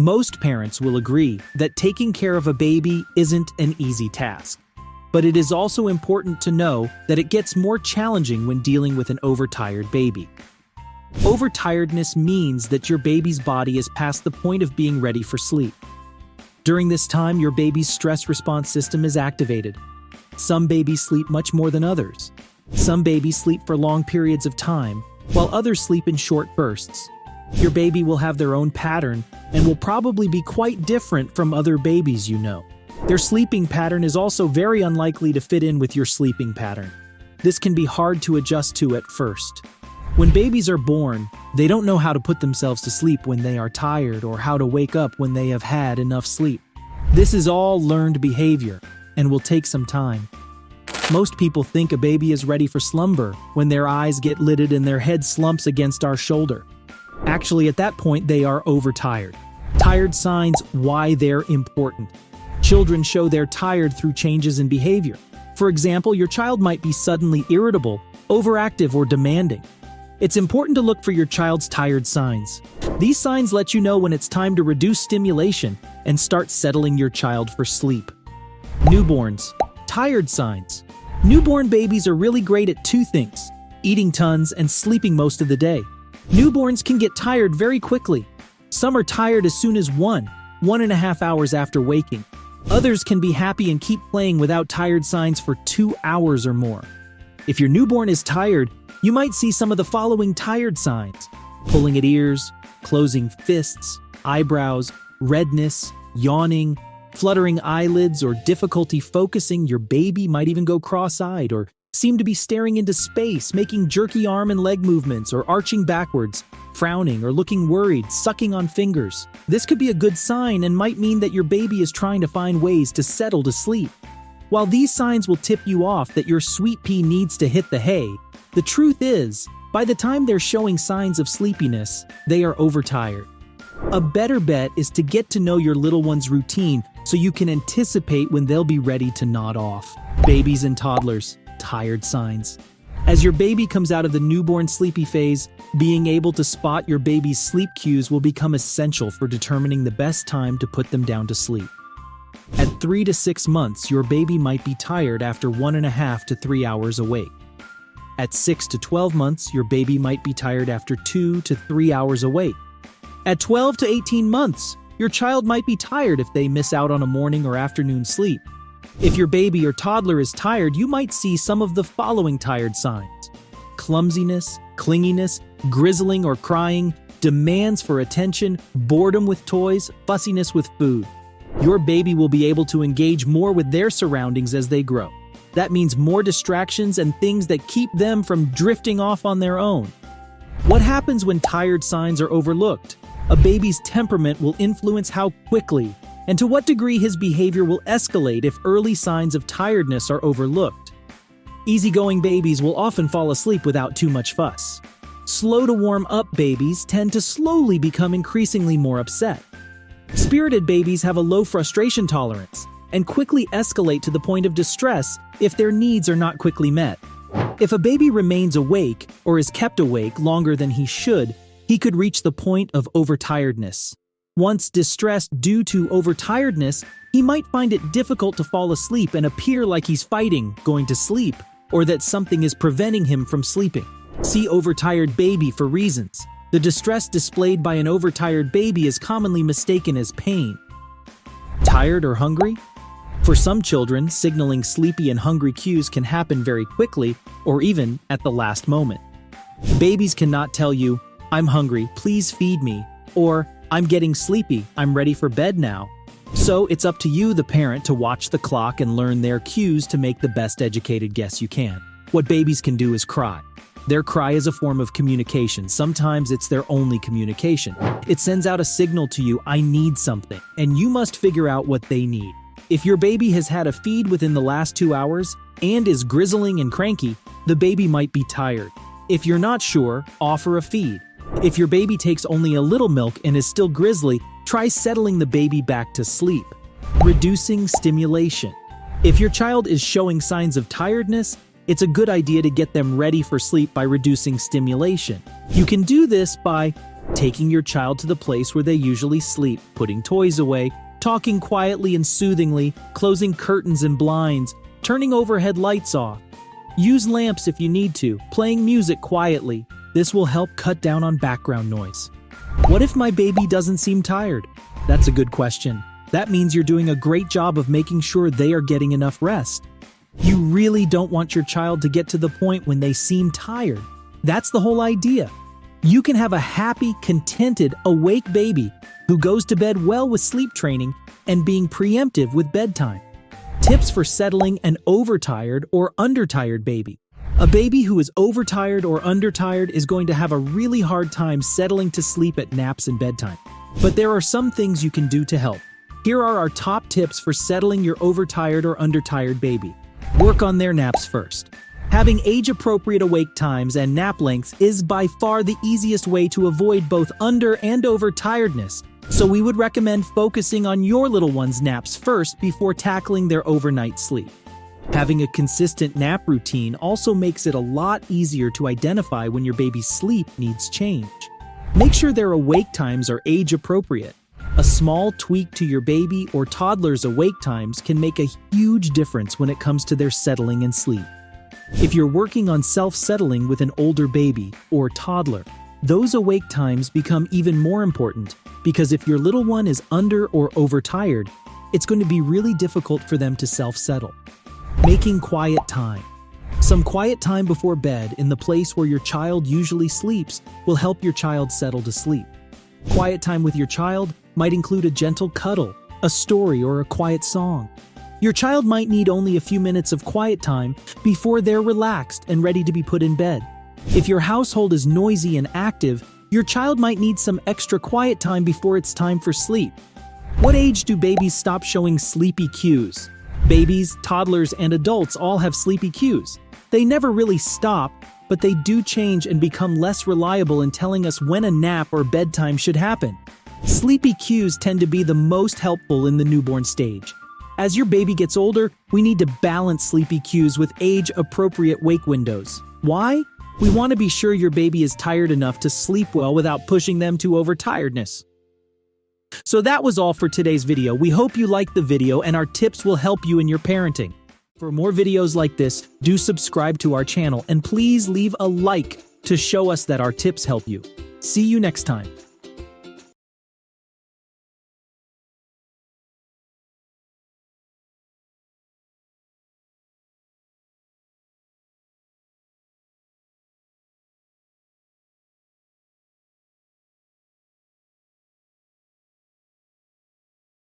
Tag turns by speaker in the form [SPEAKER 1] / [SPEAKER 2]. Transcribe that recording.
[SPEAKER 1] Most parents will agree that taking care of a baby isn't an easy task. But it is also important to know that it gets more challenging when dealing with an overtired baby. Overtiredness means that your baby's body is past the point of being ready for sleep. During this time, your baby's stress response system is activated. Some babies sleep much more than others. Some babies sleep for long periods of time, while others sleep in short bursts. Your baby will have their own pattern and will probably be quite different from other babies you know. Their sleeping pattern is also very unlikely to fit in with your sleeping pattern. This can be hard to adjust to at first. When babies are born, they don't know how to put themselves to sleep when they are tired or how to wake up when they have had enough sleep. This is all learned behavior and will take some time. Most people think a baby is ready for slumber when their eyes get lidded and their head slumps against our shoulder. Actually, at that point, they are overtired. Tired signs why they're important. Children show they're tired through changes in behavior. For example, your child might be suddenly irritable, overactive, or demanding. It's important to look for your child's tired signs. These signs let you know when it's time to reduce stimulation and start settling your child for sleep. Newborns. Tired signs. Newborn babies are really great at two things: eating tons and sleeping most of the day. Newborns can get tired very quickly. Some are tired as soon as 1.5 hours after waking. Others can be happy and keep playing without tired signs for 2 hours or more. If your newborn is tired, you might see some of the following tired signs: pulling at ears, closing fists, eyebrows, redness, yawning, fluttering eyelids, or difficulty focusing. Your baby might even go cross-eyed or seem to be staring into space, making jerky arm and leg movements, or arching backwards, frowning or looking worried, sucking on fingers. This could be a good sign and might mean that your baby is trying to find ways to settle to sleep. While these signs will tip you off that your sweet pea needs to hit the hay, the truth is, by the time they're showing signs of sleepiness, they are overtired. A better bet is to get to know your little one's routine so you can anticipate when they'll be ready to nod off. Babies and toddlers. Tired signs. As your baby comes out of the newborn sleepy phase, being able to spot your baby's sleep cues will become essential for determining the best time to put them down to sleep. At 3 to 6 months, your baby might be tired after 1.5 to 3 hours awake. At 6 to 12 months, your baby might be tired after 2 to 3 hours awake. At 12 to 18 months, your child might be tired if they miss out on a morning or afternoon sleep. If your baby or toddler is tired, you might see some of the following tired signs: clumsiness, clinginess, grizzling or crying, demands for attention, boredom with toys, fussiness with food. Your baby will be able to engage more with their surroundings as they grow. That means more distractions and things that keep them from drifting off on their own. What happens when tired signs are overlooked? A baby's temperament will influence how quickly and to what degree his behavior will escalate if early signs of tiredness are overlooked. Easygoing babies will often fall asleep without too much fuss. Slow to warm up babies tend to slowly become increasingly more upset. Spirited babies have a low frustration tolerance and quickly escalate to the point of distress if their needs are not quickly met. If a baby remains awake or is kept awake longer than he should, he could reach the point of overtiredness. Once distressed due to overtiredness, he might find it difficult to fall asleep and appear like he's fighting going to sleep, or that something is preventing him from sleeping. See overtired baby for reasons. The distress displayed by an overtired baby is commonly mistaken as pain. Tired or hungry? For some children, signaling sleepy and hungry cues can happen very quickly or even at the last moment. Babies cannot tell you, "I'm hungry, please feed me," or "I'm getting sleepy, I'm ready for bed now." So it's up to you, the parent, to watch the clock and learn their cues to make the best educated guess you can. What babies can do is cry. Their cry is a form of communication. Sometimes it's their only communication. It sends out a signal to you, "I need something," and you must figure out what they need. If your baby has had a feed within the last 2 hours and is grizzling and cranky, the baby might be tired. If you're not sure, offer a feed. If your baby takes only a little milk and is still grizzly, try settling the baby back to sleep. Reducing stimulation. If your child is showing signs of tiredness, it's a good idea to get them ready for sleep by reducing stimulation. You can do this by Taking your child to the place where they usually sleep, putting toys away, talking quietly and soothingly, closing curtains and blinds, turning overhead lights off. Use lamps if you need to, playing music quietly. This will help cut down on background noise. What if my baby doesn't seem tired? That's a good question. That means you're doing a great job of making sure they are getting enough rest. You really don't want your child to get to the point when they seem tired. That's the whole idea. You can have a happy, contented, awake baby who goes to bed well with sleep training and being preemptive with bedtime. Tips for settling an overtired or undertired baby. A baby who is overtired or undertired is going to have a really hard time settling to sleep at naps and bedtime. But there are some things you can do to help. Here are our top tips for settling your overtired or undertired baby. Work on their naps first. Having age-appropriate awake times and nap lengths is by far the easiest way to avoid both under and overtiredness, so we would recommend focusing on your little one's naps first before tackling their overnight sleep. Having a consistent nap routine also makes it a lot easier to identify when your baby's sleep needs change. Make sure their awake times are age-appropriate. A small tweak to your baby or toddler's awake times can make a huge difference when it comes to their settling and sleep. If you're working on self-settling with an older baby or toddler, those awake times become even more important because if your little one is under or overtired, it's going to be really difficult for them to self-settle. Making quiet time. Some quiet time before bed in the place where your child usually sleeps will help your child settle to sleep. Quiet time with your child might include a gentle cuddle, a story, or a quiet song. Your child might need only a few minutes of quiet time before they're relaxed and ready to be put in bed. If your household is noisy and active, your child might need some extra quiet time before it's time for sleep. What age do babies stop showing sleepy cues? Babies, toddlers, and adults all have sleepy cues. They never really stop, but they do change and become less reliable in telling us when a nap or bedtime should happen. Sleepy cues tend to be the most helpful in the newborn stage. As your baby gets older, we need to balance sleepy cues with age-appropriate wake windows. Why? We want to be sure your baby is tired enough to sleep well without pushing them to overtiredness. So that was all for today's video. We hope you liked the video and our tips will help you in your parenting. For more videos like this, do subscribe to our channel and please leave a like to show us that our tips help you. See you next time.